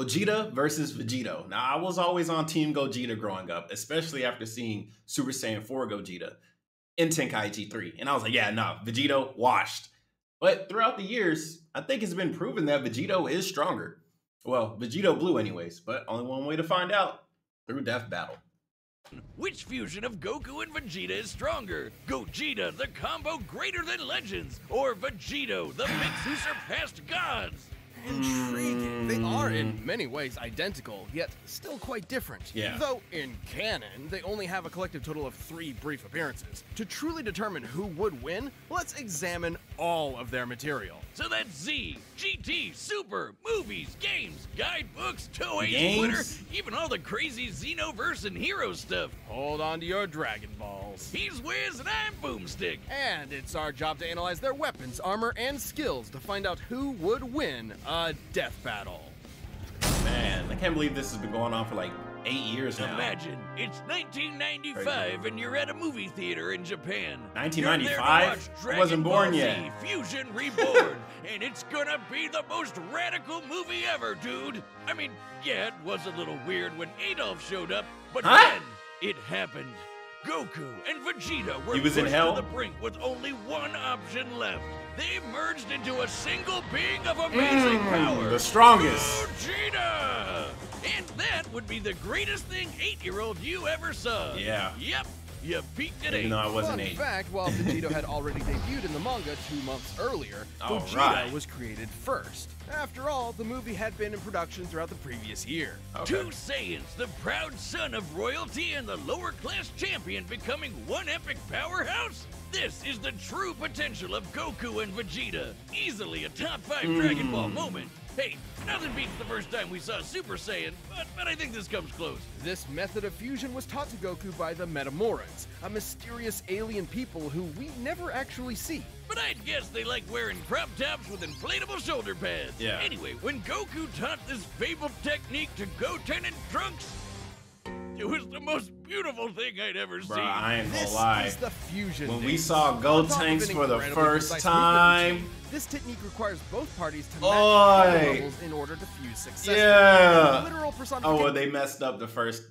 Gogeta versus Vegito. Now, I was always on Team Gogeta growing up, especially after seeing Super Saiyan 4 Gogeta in Tenkaichi 3. And I was like, yeah, no, Vegito washed. But throughout the years, I think it's been proven that Vegito is stronger. Well, Vegito Blue anyways, but only one way to find out, through Death Battle. Which fusion of Goku and Vegeta is stronger? Gogeta, the combo greater than legends, or Vegito, the mix who surpassed gods? Intriguing. They are in many ways identical, yet still quite different. Yeah. Though in canon, they only have a collective total of 3 brief appearances. To truly determine who would win, let's examine all of their material. So that's Z, GT, Super, movies, games, guidebooks, toys, Games? Twitter, even all the crazy Xenoverse and hero stuff. Hold on to your Dragon Balls. He's Wiz and I'm Boomstick. And it's our job to analyze their weapons, armor, and skills to find out who would win a death battle. Man, I can't believe this has been going on for like 8 years now. Imagine, it's 1995 and you're at a movie theater in Japan. 1995? I wasn't born yet. Fusion Reborn, and it's gonna be the most radical movie ever, dude. I mean, yeah, it was a little weird when Adolf showed up, but then it happened. Goku and Vegeta were pushed to the brink with only one option left. They merged into a single being of amazing power. The strongest. Gogeta! And that would be the greatest thing 8-year-old you ever saw. Yeah. Yep. You peaked at 8. Even though I wasn't Fun 8. fact, while Vegito had already debuted in the manga 2 months earlier, Gogeta was created first. After all, the movie had been in production throughout the previous year. Two Saiyans, the proud son of royalty and the lower-class champion becoming one epic powerhouse? This is the true potential of Goku and Vegeta. Easily a top 5 Dragon Ball moment. Hey, nothing beats the first time we saw Super Saiyan, but I think this comes close. This method of fusion was taught to Goku by the Metamorans, a mysterious alien people who we never actually see. But I'd guess they like wearing crop tops with inflatable shoulder pads. Yeah. Anyway, when Goku taught this fabled technique to Goten and Trunks, it was the most beautiful thing I'd ever seen. I ain't gonna This lie. is the fusion. When we saw Gotenks for the first time, this technique requires both parties to match Oi. power levels in order to fuse successfully. Yeah. Literal Oh, well, they messed up the first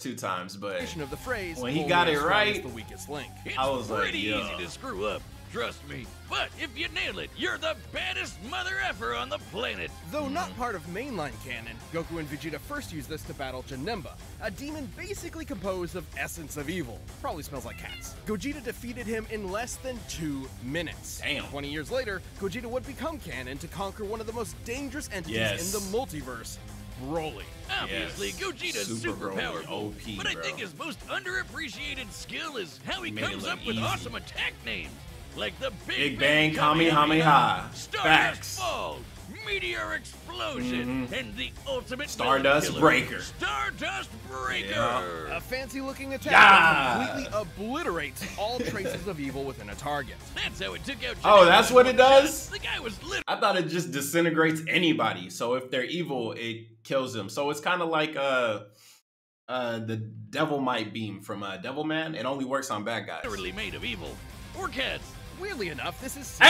2 times, but of the phrase, when he got it right, the weakest link. It's I was like, pretty yo. easy to screw up, trust me. But if you nail it, you're the baddest mother effer on the planet. Though not part of mainline canon, Goku and Vegeta first used this to battle Janemba, a demon basically composed of essence of evil. Probably smells like cats. Gogeta defeated him in less than 2 minutes. Damn. 20 years later, Gogeta would become canon to conquer one of the most dangerous entities in the multiverse, Broly. Obviously, Yes. Gogeta's super Broly, powerful, OP, but I bro. think his most underappreciated skill is how he Made it comes look up with easy. awesome attack names. Like the Big Bang Kamehameha. Stardust Facts. Fall, Meteor Explosion, and the ultimate Stardust villain killer, Breaker. Stardust Breaker. A fancy-looking attack Yeah. that completely obliterates all traces of evil within a target. That's how it took out. Oh, that's what it does? Shots. The guy was literally. I thought it just disintegrates anybody. So if they're evil, it kills them. So it's kind of like the Devil Might beam from Devilman. It only works on bad guys. Literally made of evil. Or cats. Weirdly enough, this is Hey,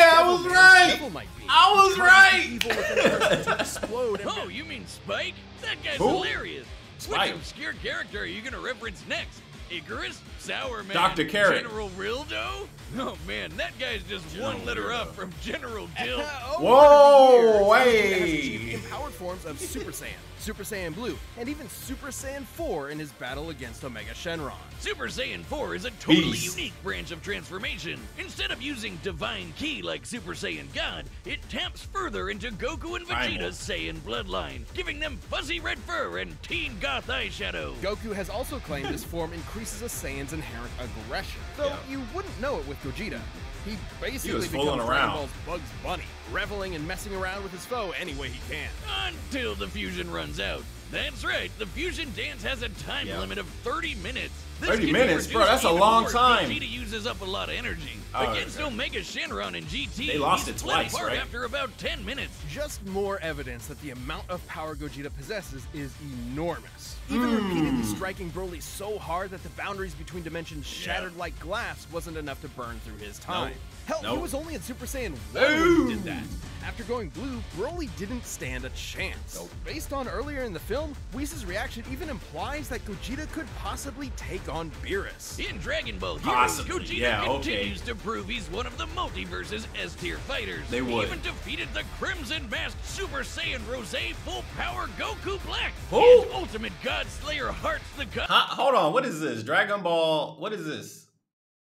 I was right! Devil Might be. I was right! Evil within a person to explode and Oh, you mean Spike? That guy's Who? hilarious. Spike. Which obscure character are you gonna reference next? Icarus? Sour Man? Dr. Carrot. General Rildo? Oh man, that guy's just General one letter Rildo. up from General Dill. Whoa, Has hey. achieved empowered forms of Super Saiyan, Super Saiyan Blue, and even Super Saiyan 4 in his battle against Omega Shenron. Super Saiyan 4 is a totally Beast. unique branch of transformation. Instead of using Divine Ki like Super Saiyan God, it taps further into Goku and Vegeta's Saiyan bloodline, giving them fuzzy red fur and teen goth eyeshadow. Goku has also claimed this form increases a Saiyan's inherent aggression, though you wouldn't know it with Gogeta. He basically was fooling becomes around. Dragon Ball's Bugs Bunny, reveling and messing around with his foe any way he can. Until the fusion runs out. That's right, the fusion dance has a time limit of 30 minutes. This 30 can be minutes? Bro, reduced that's a even long more. time. Vegeta uses up a lot of energy. Oh, Against okay. Omega Shenron and GT, They lost he's it split twice, apart right? after about 10 minutes. Just more evidence that the amount of power Gogeta possesses is enormous. Even repeatedly striking Broly so hard that the boundaries between dimensions shattered like glass wasn't enough to burn through his time. Hell, he Nope. was only in Super Saiyan 1 when he did that. After going blue, Broly didn't stand a chance. Based on earlier in the film, Whis' reaction even implies that Gogeta could possibly take on Beerus. In Dragon Ball Heroes, Gogeta continues to prove he's one of the multiverse's S-tier fighters. He even defeated the Crimson Masked Super Saiyan Rose Full Power Goku Black. And Ultimate God Slayer Hearts the God. Hold on, what is this? Dragon Ball, what is this?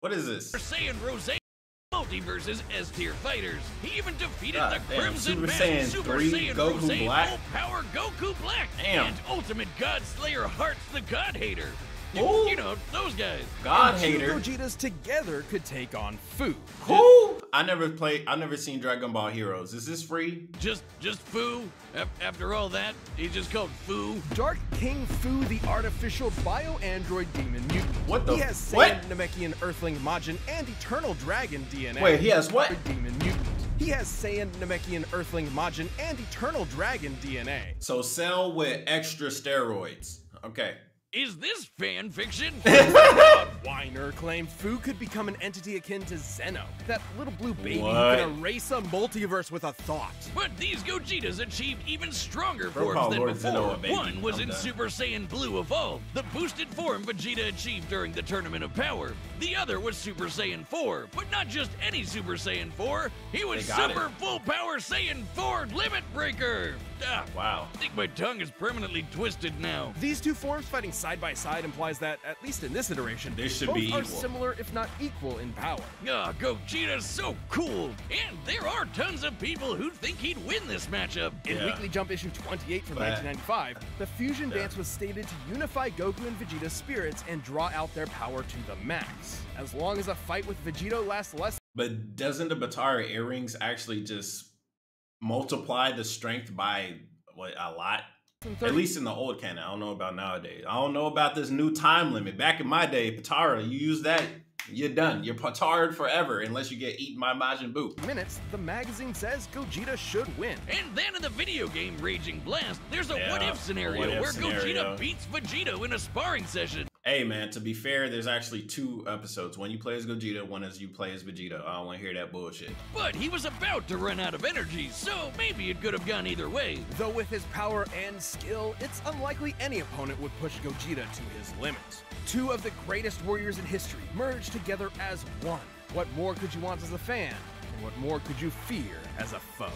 What is this? Super Saiyan Rose multiverse's S-tier fighters. He even defeated the Crimson Super Masked Saiyan Super 3 Saiyan Goku Rose Black? Full Power Goku Black. Damn. And Ultimate God Slayer Hearts the God Hater. Who? You know, those guys. God Hater. Two Gogetas together could take on Fu. Who? I never seen Dragon Ball Heroes. Is this free? Just Fu? After all that, he's just called Fu? Dark King Fu, the artificial bio-android demon mutant. What the? He has Saiyan, Namekian, Earthling, Majin, and Eternal Dragon DNA. Wait, he has what? Demon mutant. He has Saiyan, Namekian, Earthling, Majin, and Eternal Dragon DNA. So Cell with extra steroids. Okay. Is this fan fiction? Whiner claimed Fu could become an entity akin to Zeno, that little blue baby What? who can erase a multiverse with a thought. But these Gogetas achieved even stronger Bro, forms than Lord before. Zeno a baby. One was I'm in done. Super Saiyan Blue Evolved, the boosted form Vegeta achieved during the Tournament of Power. The other was Super Saiyan 4, but not just any Super Saiyan 4. He was They got Super it. Full Power Saiyan 4 Limit Breaker. Wow. I think my tongue is permanently twisted now. These two forms fighting side by side implies that, at least in this iteration, They should both be are equal. similar if not equal in power. Gogeta's so cool. And there are tons of people who think he'd win this matchup. In Weekly Jump issue 28 from 1995, the fusion dance was stated to unify Goku and Vegeta's spirits and draw out their power to the max. As long as a fight with Vegito lasts less. But doesn't the Batara earrings actually just multiply the strength by what, a lot? At least in the old canon. I don't know about nowadays. I don't know about this new time limit. Back in my day, Patara, you use that, you're done. You're Patared forever unless you get eaten by Majin Buu. Minutes, the magazine says Gogeta should win. And then in the video game Raging Blast, there's a what-if scenario where Gogeta beats Vegito in a sparring session. Hey man, to be fair, there's actually 2 episodes. One you play as Gogeta, one as you play as Vegeta. I don't want to hear that bullshit. But he was about to run out of energy, so maybe it could have gone either way. Though with his power and skill, it's unlikely any opponent would push Gogeta to his limits. 2 of the greatest warriors in history merged together as one. What more could you want as a fan? And what more could you fear as a foe?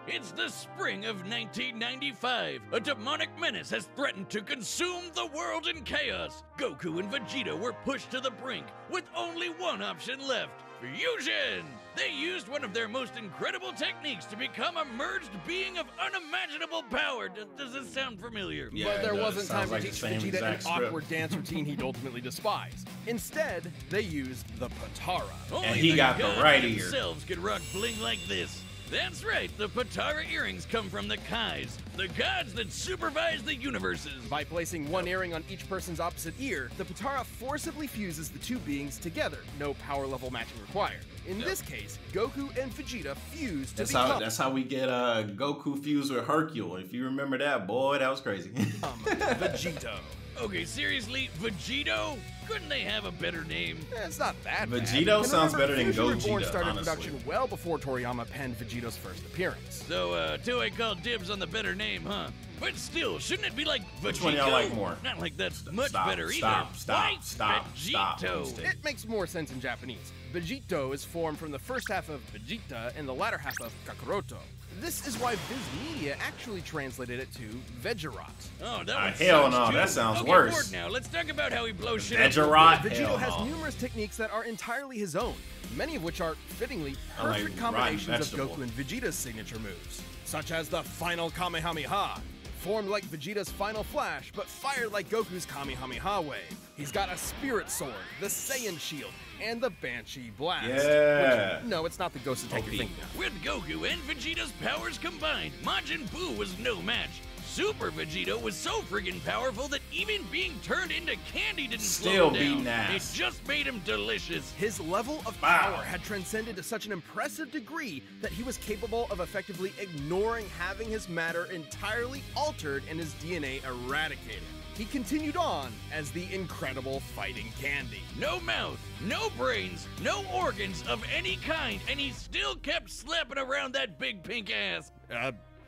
It's the spring of 1995. A demonic menace has threatened to consume the world in chaos. Goku and Vegeta were pushed to the brink with only one option left: fusion! They used one of their most incredible techniques to become a merged being of unimaginable power. Does this sound familiar? Yeah, but there wasn't time to like teach Vegeta an awkward dance routine he'd ultimately despise. Instead, they used the Patara. Only he the got the gods right ear. themselves could rock bling like this. That's right, the Patara earrings come from the Kais, the gods that supervise the universes. By placing one earring on each person's opposite ear, the Patara forcibly fuses the two beings together, no power level matching required. In this case, Goku and Vegeta fuse to become That's how we get Goku fused with Hercule. If you remember that, boy, that was crazy. Vegito. Okay, seriously, Vegito? Couldn't they have a better name? It's not that bad. Vegito sounds better than Fusion Reborn Gogeta, started honestly. production well before Toriyama penned Vegito's first appearance. So, Toei called dibs on the better name, huh? But still, shouldn't it be like Vegito? Which one y'all like more? Not like that's much Stop, better either. stop, Why stop. Vegito? It makes more sense in Japanese. Vegito is formed from the first half of Vegeta and the latter half of Kakaroto. This is why Viz Media actually translated it to Vegerot. Oh, that one hell sucks, no, too. that sounds Okay, worse. Bored now. Let's talk about how he blows shit up. Vegerot? Vegito Hell has no. numerous techniques that are entirely his own, many of which are, fittingly, Like perfect rotten combinations of vegetable. Goku and Vegeta's signature moves, such as the final Kamehameha, formed like Vegeta's final flash, but fired like Goku's Kamehameha way. He's got a Spirit Sword, the Saiyan Shield, and the Banshee Blast. Yeah. Which, no, it's not the ghost attack you're thinking of. With Goku and Vegeta's powers combined, Majin Buu was no match. Super Vegito was so friggin' powerful that even being turned into candy didn't Still slow him beating down. ass. It just made him delicious. His level of power had transcended to such an impressive degree that he was capable of effectively ignoring having his matter entirely altered and his DNA eradicated. He continued on as the incredible fighting candy. No mouth, no brains, no organs of any kind, and he still kept slapping around that big pink ass.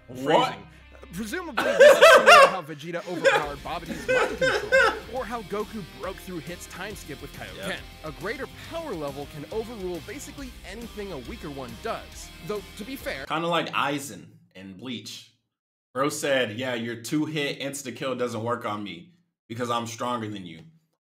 What? Presumably, this is similar to how Vegeta overpowered Babidi's mind control, or how Goku broke through Hit's time skip with Kaioken. A greater power level can overrule basically anything a weaker one does. Though, to be fair, Kind of like Aizen in Bleach. Bro said, yeah, your 2-hit insta-kill doesn't work on me because I'm stronger than you.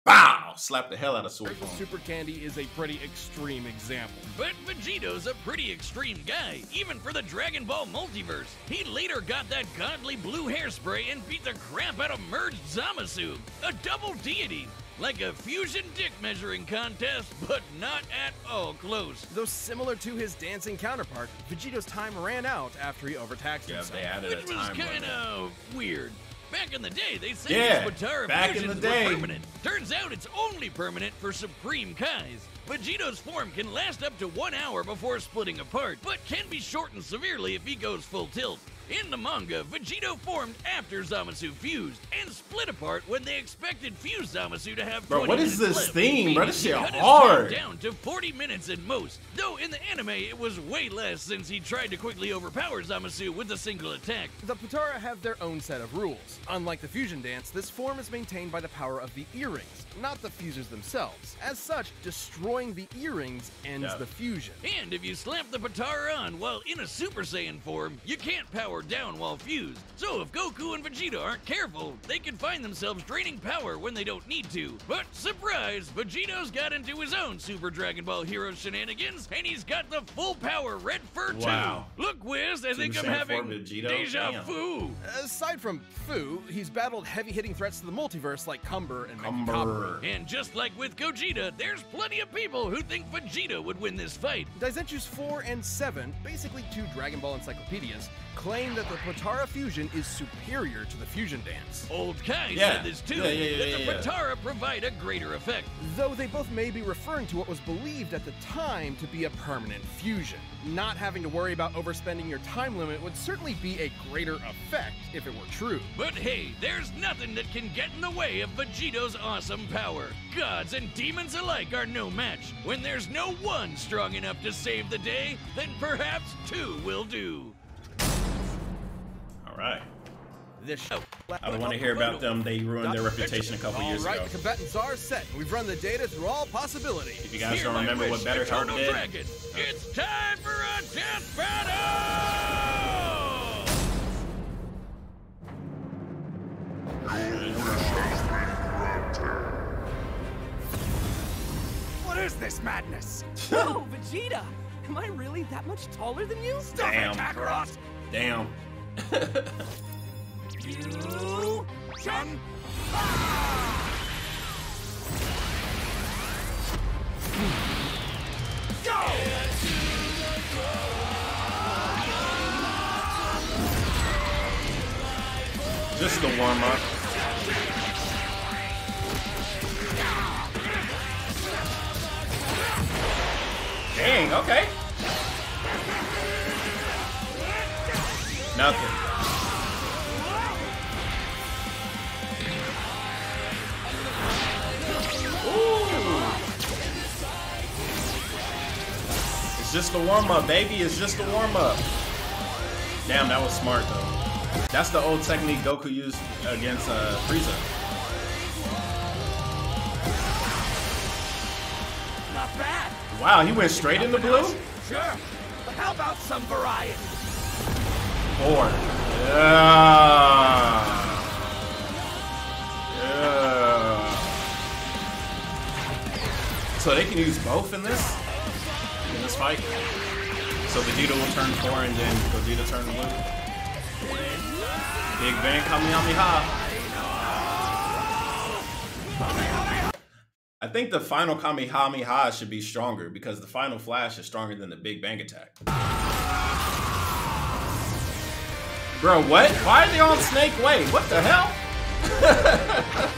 Bow! Slap the hell out of Sword the Form. Super Candy is a pretty extreme example. But Vegito's a pretty extreme guy, even for the Dragon Ball multiverse. He later got that godly blue hairspray and beat the crap out of merged Zamasu, a double deity. Like a fusion dick measuring contest, but not at all close. Though similar to his dancing counterpart, Vegito's time ran out after he overtaxed Yeah, himself. they added Which a was time kind limit. of weird. Back in the day, they said Yeah, these Potara back in fusions the day. were permanent. Turns out it's only permanent for Supreme Kais. Vegito's form can last up to 1 hour before splitting apart, but can be shortened severely if he goes full tilt. In the manga, Vegito formed after Zamasu fused, and split apart when they expected fused Zamasu to have 20 Bro, what is minutes this left, theme, bro? meaning This he shit cut his hard. time down to 40 minutes at most. Though in the anime, it was way less since he tried to quickly overpower Zamasu with a single attack. The Potara have their own set of rules. Unlike the fusion dance, this form is maintained by the power of the earrings, not the fusers themselves. As such, destroying the earrings ends the fusion. And if you slap the Potara on while in a Super Saiyan form, you can't power down while fused. So if Goku and Vegeta aren't careful, they can find themselves draining power when they don't need to. But surprise, Vegito's got into his own Super Dragon Ball Hero shenanigans, and he's got the full power red fur Wow. too. Look, Wiz, I think I'm Saiyan having 4 Vegito? deja Damn. vu. Aside from Fu, he's battled heavy-hitting threats to the multiverse like Cumber and Cumber. Megacopper. And just like with Gogeta, there's plenty of people who think Vegeta would win this fight. Daizenshus 4 and 7, basically two Dragon Ball encyclopedias, claim that the Potara fusion is superior to the fusion dance. Old Kai Yeah. said this too, Yeah, that the yeah. Potara provide a greater effect. Though they both may be referring to what was believed at the time to be a permanent fusion. Not having to worry about overspending your time limit would certainly be a greater effect if it were true. But hey, there's nothing that can get in the way of Vegito's awesome power. Gods and demons alike are no match. When there's no one strong enough to save the day, then perhaps two will do. All right. This show. I don't want to hear about them. They ruined their reputation a couple years All right, ago. the combatants are set. We've run the data through all possibilities. If you guys Hear don't my remember what wish, Better Help Eternal did, Dragon. It's time for a death battle! What is this madness? Whoa, Vegeta! Am I really that much taller than you? Damn. Kakarot! damn. You Jun! Go! Just the warm up. Dang, okay. Nothing. Ooh. It's just a warm up, baby. It's just a warm up. Damn, that was smart though. That's the old technique Goku used against Frieza. Not bad! Wow, he went straight into blue? Sure, but how about some variety? 4. Yeah. Yeah. So they can use both in this fight? So Vegeta will turn 4 and then Gogeta turn blue? Big Bang Kamehameha. I think the final Kamehameha should be stronger because the final Flash is stronger than the Big Bang attack. Bro, what? Why are they on Snake Way? What the hell?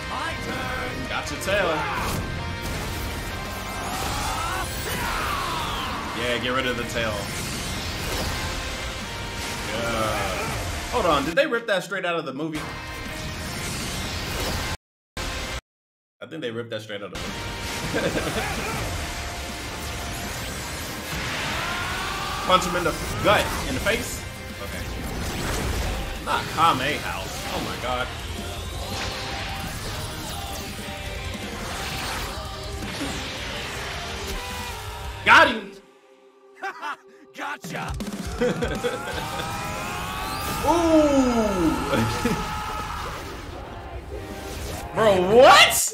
My turn. Got your tail. Yeah, get rid of the tail. Yeah. Hold on, did they rip that straight out of the movie? I think they ripped that straight out of the movie. Punch him in the gut, in the face? Okay. Not Kame House. Oh my god. Got him! Gotcha. Ooh! Bro, what?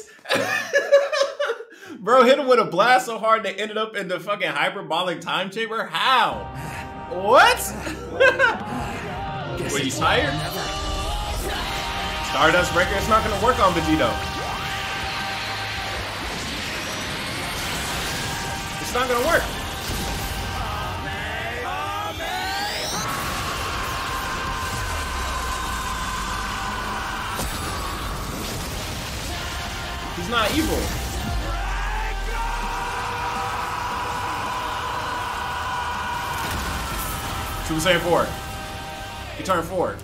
Bro hit him with a blast so hard they ended up in the fucking hyperbolic time chamber? How? What? Were you tired? Stardust Breaker, it's not gonna work on Vegito. It's not gonna work. He's not evil. Super Saiyan 4. He turned 4.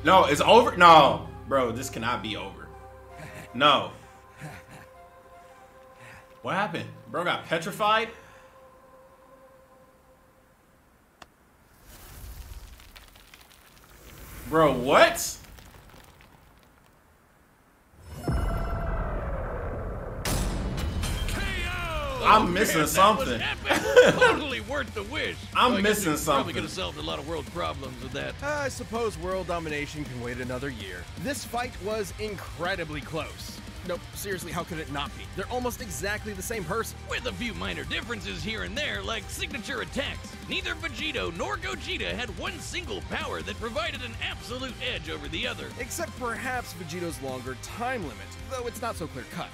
No, it's over? No. Bro, this cannot be over. No. What happened? Bro got petrified? Bro, what? I'm missing something. Totally worth the wish. I'm missing Probably something. could have solved a lot of world problems with that. I suppose world domination can wait another year. This fight was incredibly close. Nope, seriously, how could it not be? They're almost exactly the same person. With a few minor differences here and there, like signature attacks. Neither Vegito nor Gogeta had one single power that provided an absolute edge over the other. Except perhaps Vegito's longer time limit, though it's not so clear-cut.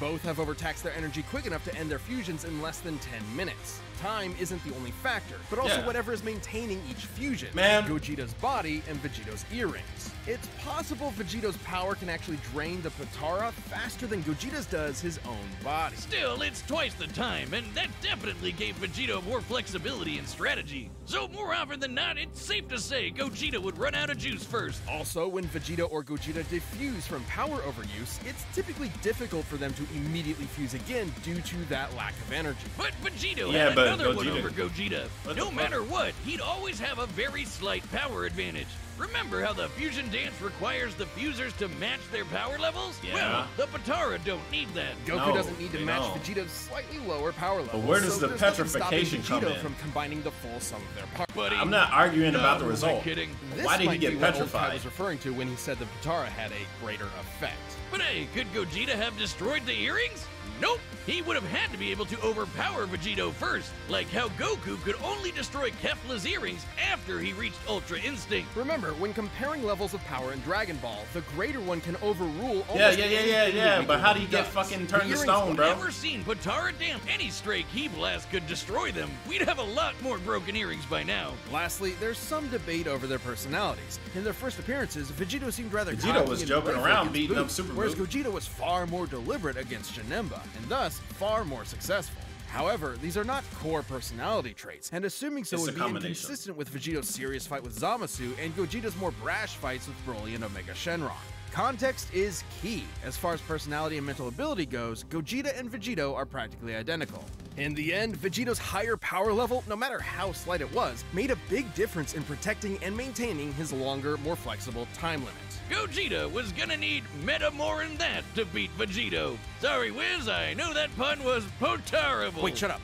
Both have overtaxed their energy quick enough to end their fusions in less than 10 minutes. Time isn't the only factor, but also whatever is maintaining each fusion. Man. Gogeta's body and Vegito's earrings. It's possible Vegito's power can actually drain the Potara faster than Gogeta's does his own body. Still, it's twice the time, and that definitely gave Vegito more flexibility and strategy. So more often than not, it's safe to say Gogeta would run out of juice first. Also, when Vegito or Gogeta defuse from power overuse, it's typically difficult for them to immediately fuse again due to that lack of energy. But Vegito Yeah, had but another one Gogeta- over Gogeta. What No the matter what, he'd always have a very slight power advantage. Remember how the fusion dance requires the fusers to match their power levels? Yeah. Well, the Potara don't need that. Goku No, doesn't need to they match don't. Vegito's slightly lower power level. where does so the there's nothing petrification stopping come Vegito in? from combining the full sum of their parts. Buddy, I'm not arguing about the who am I result. kidding? This Why did he might get be what Old Kai petrified? was referring to when he said the Potara had a greater effect. But hey, could Gogeta have destroyed the earrings? Nope. He would have had to be able to overpower Vegito first, like how Goku could only destroy Kefla's earrings after he reached Ultra Instinct. Remember, when comparing levels of power in Dragon Ball, the greater one can overrule almost Yeah. anything the But weaker how do one you get does. fucking The turned to earrings stone, bro? Never seen Potara damn any stray Ki Blast could destroy them. We'd have a lot more broken earrings by now. Lastly, there's some debate over their personalities. In their first appearances, Vegito seemed rather Vegito cocky was and joking playful around, against beating up Boo, Super whereas Boo. Gogeta was far more deliberate against Janemba, and thus far more successful. However, these are not core personality traits, and assuming so It's would a be combination. inconsistent with Vegito's serious fight with Zamasu and Gogeta's more brash fights with Broly and Omega Shenron. Context is key. As far as personality and mental ability goes, Gogeta and Vegito are practically identical. In the end, Vegito's higher power level, no matter how slight it was, made a big difference in protecting and maintaining his longer, more flexible time limit. Gogeta was gonna need meta more than that to beat Vegito. Sorry, Wiz, I know that pun was Potarable. Wait, shut up.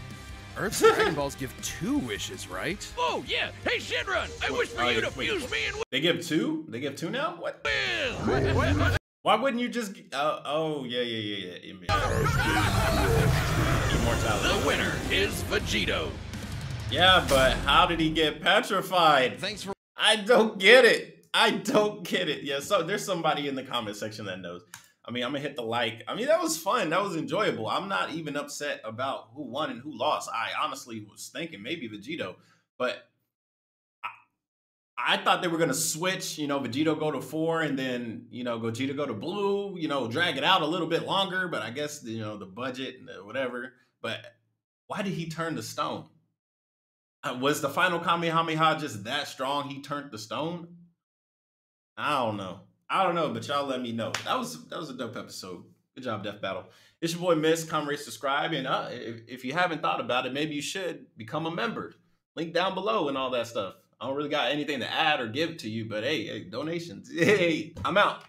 Earth's Dragon Balls give 2 wishes, right? Oh, yeah. Hey, Shenron, I wish for you to fuse me and They give 2? They give 2 now? What? Wiz. Why wouldn't you just? Oh yeah. Immortality. The winner is Vegito. Yeah, but how did he get petrified? Thanks for I don't get it. I don't get it. Yeah, so there's somebody in the comment section that knows. I mean, I'm gonna hit the like. I mean, that was fun. That was enjoyable. I'm not even upset about who won and who lost. I honestly was thinking maybe Vegito, but I thought they were gonna switch, you know, Vegito go to 4 and then, you know, Gogeta go to blue, you know, drag it out a little bit longer, but I guess, you know, the budget and whatever. But why did he turn to stone? Was the final Kamehameha just that strong? He turned to stone? I don't know. I don't know, but y'all let me know. That was a dope episode. Good job, Death Battle. It's your boy Miss. Comment, rate, subscribe, and if you haven't thought about it, maybe you should become a member. Link down below and all that stuff. I don't really got anything to add or give to you, but hey, donations. Hey, I'm out.